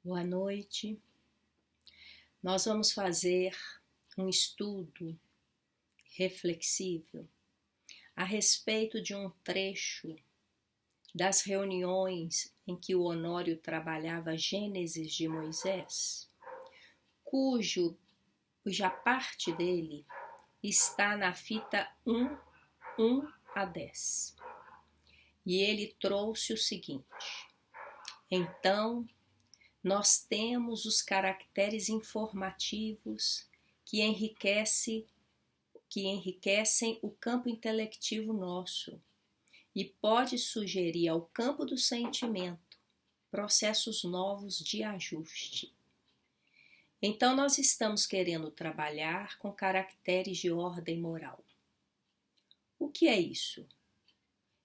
Boa noite. Nós vamos fazer um estudo reflexivo a respeito de um trecho das reuniões em que o Honório trabalhava Gênesis de Moisés, cuja parte dele está na fita 1 a 10. E ele trouxe o seguinte: então, nós temos os caracteres informativos que enriquecem o campo intelectivo nosso e pode sugerir ao campo do sentimento processos novos de ajuste. Então, nós estamos querendo trabalhar com caracteres de ordem moral. O que é isso?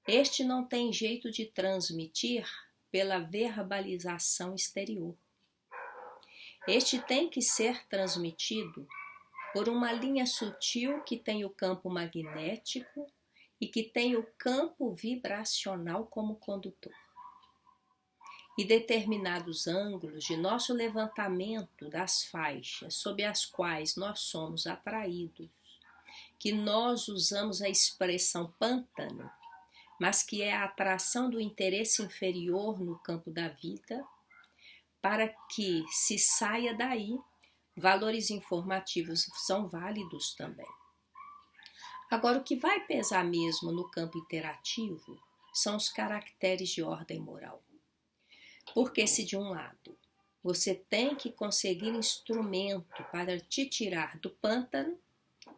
Este não tem jeito de transmitir pela verbalização exterior. Este tem que ser transmitido por uma linha sutil que tem o campo magnético e que tem o campo vibracional como condutor. E determinados ângulos de nosso levantamento das faixas sob as quais nós somos atraídos, que nós usamos a expressão pântano, mas que é a atração do interesse inferior no campo da vida, para que se saia daí, valores informativos são válidos também. Agora, o que vai pesar mesmo no campo interativo são os caracteres de ordem moral. Porque se de um lado você tem que conseguir instrumento para te tirar do pântano,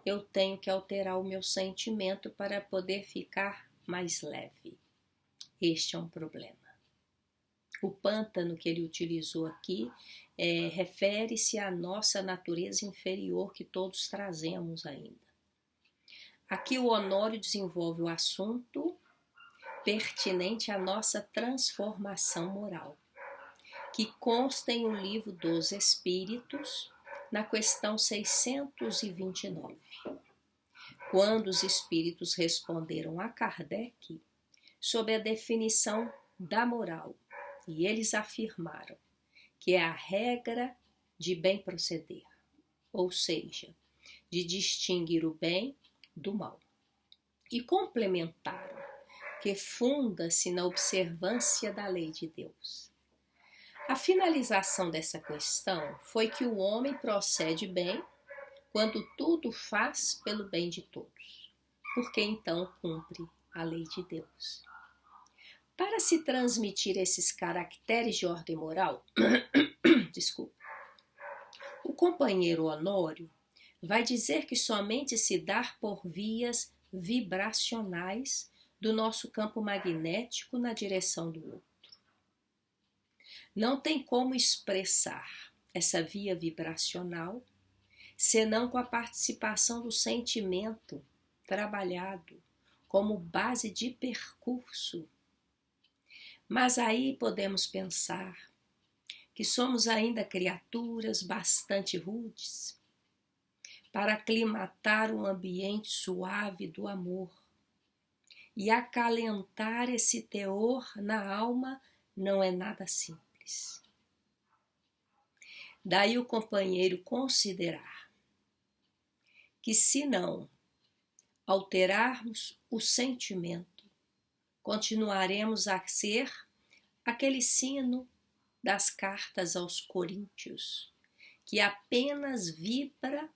eu tenho que alterar o meu sentimento para poder ficar mais leve. Este é um problema. O pântano que ele utilizou aqui refere-se à nossa natureza inferior que todos trazemos ainda. Aqui o Honório desenvolve o assunto pertinente à nossa transformação moral, que consta em O Livro dos Espíritos, na questão 629. Quando os espíritos responderam a Kardec sobre a definição da moral, e eles afirmaram que é a regra de bem proceder, ou seja, de distinguir o bem do mal. E complementaram que funda-se na observância da lei de Deus. A finalização dessa questão foi que o homem procede bem quando tudo faz pelo bem de todos, porque então cumpre a lei de Deus. Para se transmitir esses caracteres de ordem moral, o companheiro Honório vai dizer que somente se dá por vias vibracionais do nosso campo magnético na direção do outro. Não tem como expressar essa via vibracional senão com a participação do sentimento trabalhado como base de percurso. Mas aí podemos pensar que somos ainda criaturas bastante rudes para aclimatar um ambiente suave do amor e acalentar esse teor na alma não é nada simples. Daí o companheiro considerar que se não alterarmos o sentimento, continuaremos a ser aquele sino das cartas aos Coríntios, que apenas vibra,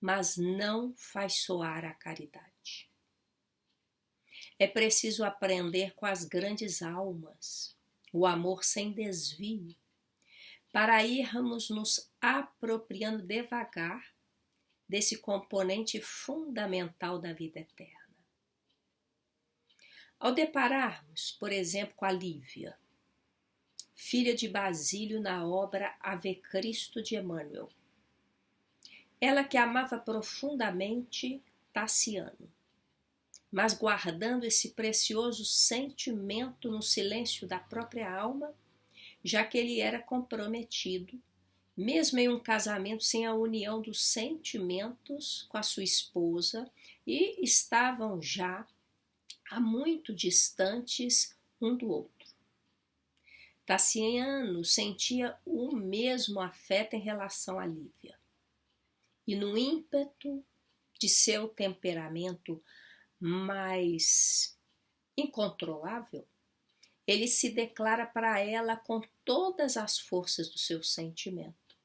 mas não faz soar a caridade. É preciso aprender com as grandes almas, o amor sem desvio, para irmos nos apropriando devagar desse componente fundamental da vida eterna. Ao depararmos, por exemplo, com a Lívia, filha de Basílio na obra Ave Cristo de Emmanuel, ela que amava profundamente Tassiano, mas guardando esse precioso sentimento no silêncio da própria alma, já que ele era comprometido, mesmo em um casamento sem a união dos sentimentos com a sua esposa, e estavam já há muito distantes um do outro. Tassiano sentia o mesmo afeto em relação a Lívia. E no ímpeto de seu temperamento mais incontrolável, ele se declara para ela com todas as forças do seu sentimento.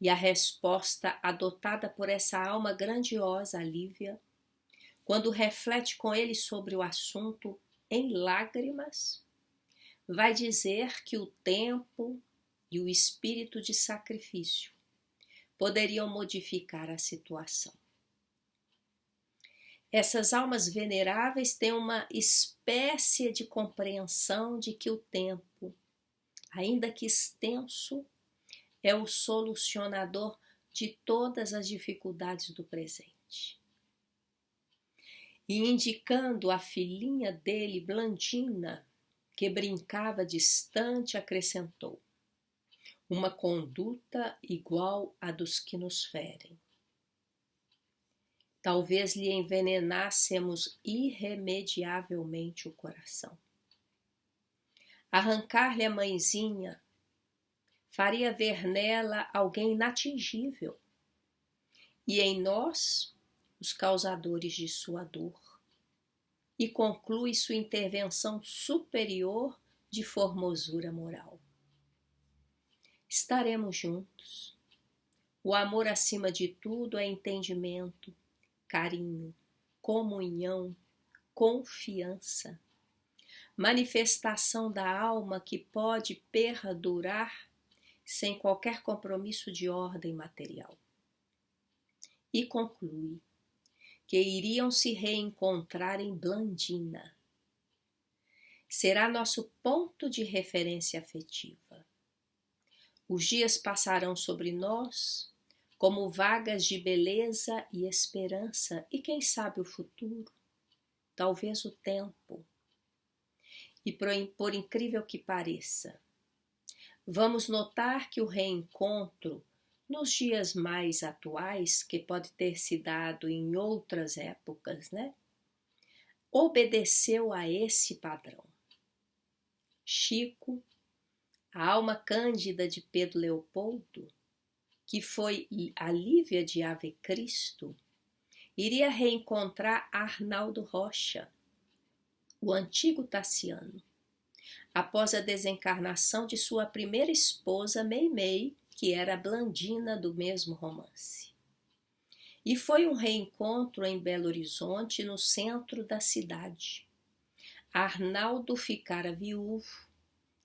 E a resposta adotada por essa alma grandiosa, Lívia, quando reflete com ele sobre o assunto em lágrimas, vai dizer que o tempo e o espírito de sacrifício poderiam modificar a situação. Essas almas veneráveis têm uma espécie de compreensão de que o tempo, ainda que extenso, é o solucionador de todas as dificuldades do presente. E indicando a filhinha dele, Blandina, que brincava distante, acrescentou: uma conduta igual à dos que nos ferem. Talvez lhe envenenássemos irremediavelmente o coração. Arrancar-lhe a mãezinha faria ver nela alguém inatingível e em nós os causadores de sua dor. E conclui sua intervenção superior de formosura moral. Estaremos juntos. O amor acima de tudo é entendimento, carinho, comunhão, confiança, manifestação da alma que pode perdurar sem qualquer compromisso de ordem material. E conclui que iriam se reencontrar em Blandina. Será nosso ponto de referência afetiva. Os dias passarão sobre nós como vagas de beleza e esperança, e quem sabe o futuro, talvez o tempo. E por incrível que pareça, vamos notar que o reencontro nos dias mais atuais, que pode ter se dado em outras épocas, obedeceu a esse padrão. Chico, a alma cândida de Pedro Leopoldo, que foi a Lívia de Ave Cristo, iria reencontrar Arnaldo Rocha, o antigo Tassiano, após a desencarnação de sua primeira esposa, Meimei, que era a Blandina do mesmo romance. E foi um reencontro em Belo Horizonte, no centro da cidade. Arnaldo ficara viúvo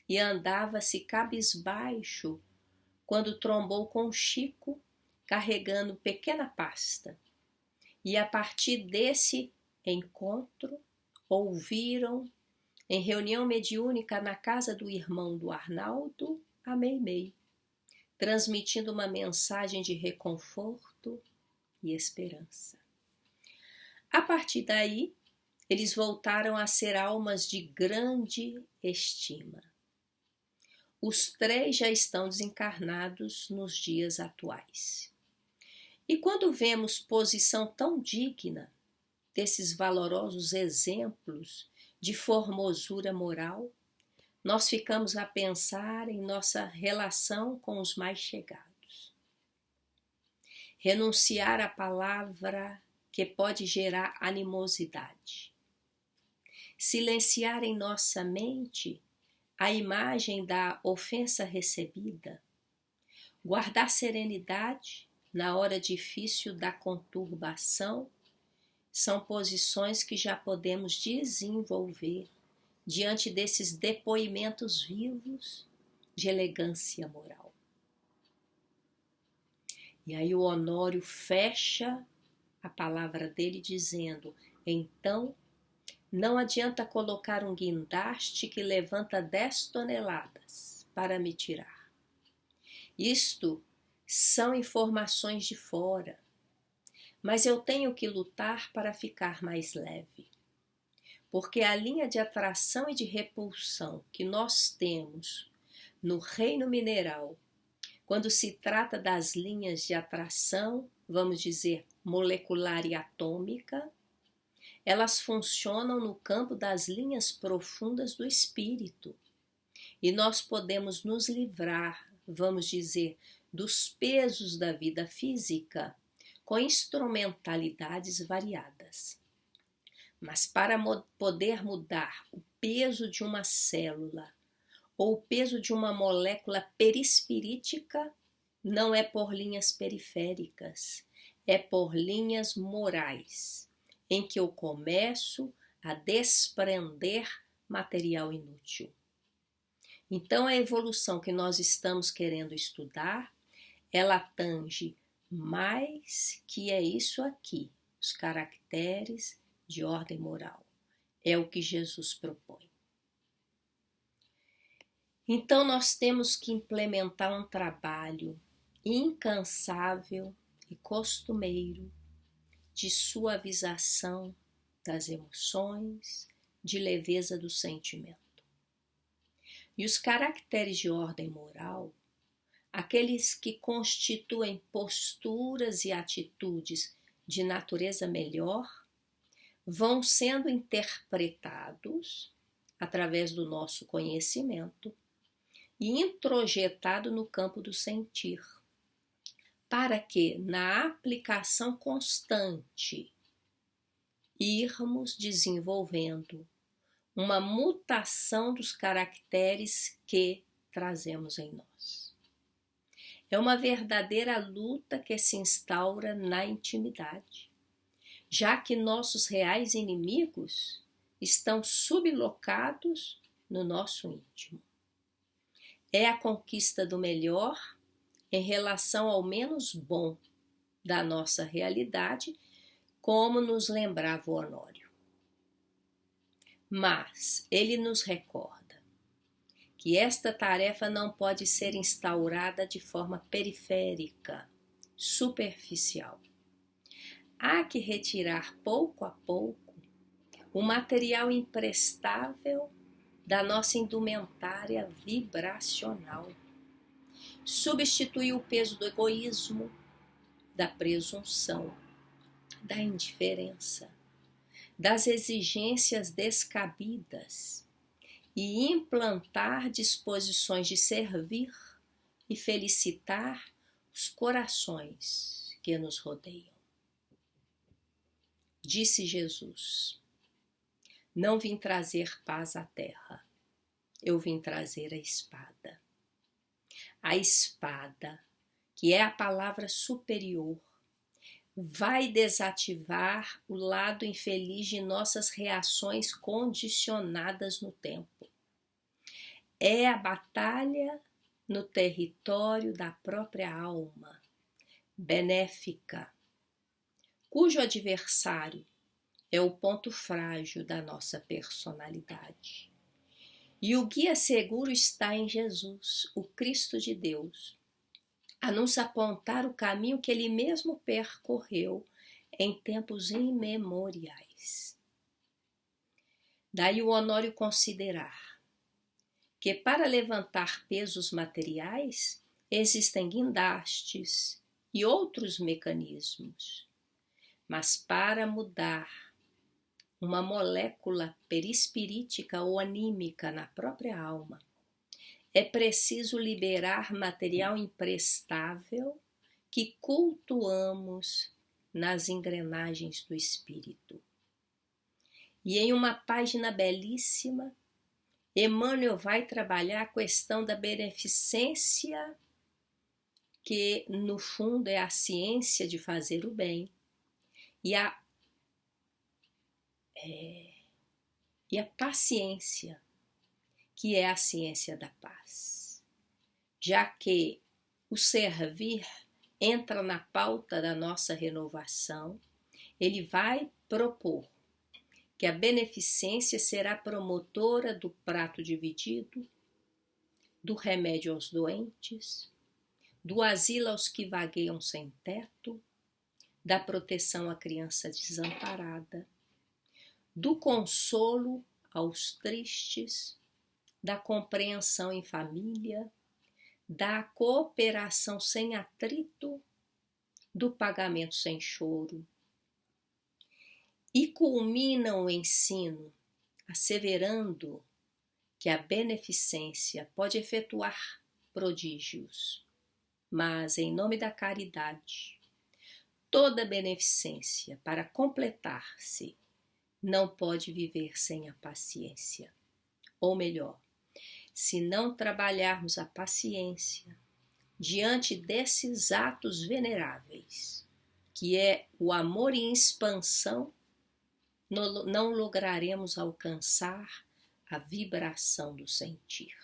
e andava-se cabisbaixo quando trombou com Chico, carregando pequena pasta. E a partir desse encontro, ouviram, em reunião mediúnica na casa do irmão do Arnaldo, a Meimei, transmitindo uma mensagem de reconforto e esperança. A partir daí, eles voltaram a ser almas de grande estima. Os três já estão desencarnados nos dias atuais. E quando vemos posição tão digna desses valorosos exemplos de formosura moral, nós ficamos a pensar em nossa relação com os mais chegados. Renunciar à palavra que pode gerar animosidade. Silenciar em nossa mente a imagem da ofensa recebida. Guardar serenidade na hora difícil da conturbação são posições que já podemos desenvolver diante desses depoimentos vivos de elegância moral. E aí o Honório fecha a palavra dele dizendo: então, não adianta colocar um guindaste que levanta 10 toneladas para me tirar. Isto são informações de fora, mas eu tenho que lutar para ficar mais leve. Porque a linha de atração e de repulsão que nós temos no reino mineral, quando se trata das linhas de atração, vamos dizer, molecular e atômica, elas funcionam no campo das linhas profundas do espírito. e nós podemos nos livrar, vamos dizer, dos pesos da vida física com instrumentalidades variadas. Mas para poder mudar o peso de uma célula ou o peso de uma molécula perispirítica, não é por linhas periféricas, é por linhas morais, em que eu começo a desprender material inútil. Então, a evolução que nós estamos querendo estudar, ela tange mais que é isso aqui, os caracteres de ordem moral. É o que Jesus propõe. Então, nós temos que implementar um trabalho incansável e costumeiro de suavização das emoções, de leveza do sentimento. E os caracteres de ordem moral, aqueles que constituem posturas e atitudes de natureza melhor, vão sendo interpretados através do nosso conhecimento e introjetado no campo do sentir, para que, na aplicação constante, irmos desenvolvendo uma mutação dos caracteres que trazemos em nós. É uma verdadeira luta que se instaura na intimidade, já que nossos reais inimigos estão sublocados no nosso íntimo. É a conquista do melhor em relação ao menos bom da nossa realidade, como nos lembrava o Honório. Mas ele nos recorda que esta tarefa não pode ser instaurada de forma periférica, superficial. Há que retirar pouco a pouco o material imprestável da nossa indumentária vibracional. Substituir o peso do egoísmo, da presunção, da indiferença, das exigências descabidas e implantar disposições de servir e felicitar os corações que nos rodeiam. Disse Jesus: não vim trazer paz à terra, eu vim trazer a espada. A espada, que é a palavra superior, vai desativar o lado infeliz de nossas reações condicionadas no tempo. É a batalha no território da própria alma, benéfica, cujo adversário é o ponto frágil da nossa personalidade. E o guia seguro está em Jesus, o Cristo de Deus, a nos apontar o caminho que ele mesmo percorreu em tempos imemoriais. Daí o Honório considerar que para levantar pesos materiais existem guindastes e outros mecanismos, mas para mudar uma molécula perispirítica ou anímica na própria alma, é preciso liberar material imprestável que cultuamos nas engrenagens do espírito. E em uma página belíssima, Emmanuel vai trabalhar a questão da beneficência, que no fundo é a ciência de fazer o bem, e a paciência, que é a ciência da paz, já que o servir entra na pauta da nossa renovação. Ele vai propor que a beneficência será promotora do prato dividido, do remédio aos doentes, do asilo aos que vagueiam sem teto, da proteção à criança desamparada, do consolo aos tristes, da compreensão em família, da cooperação sem atrito, do pagamento sem choro. E culmina o ensino asseverando que a beneficência pode efetuar prodígios, mas em nome da caridade, toda beneficência, para completar-se, não pode viver sem a paciência. Ou melhor, se não trabalharmos a paciência diante desses atos veneráveis, que é o amor em expansão, não lograremos alcançar a vibração do sentir.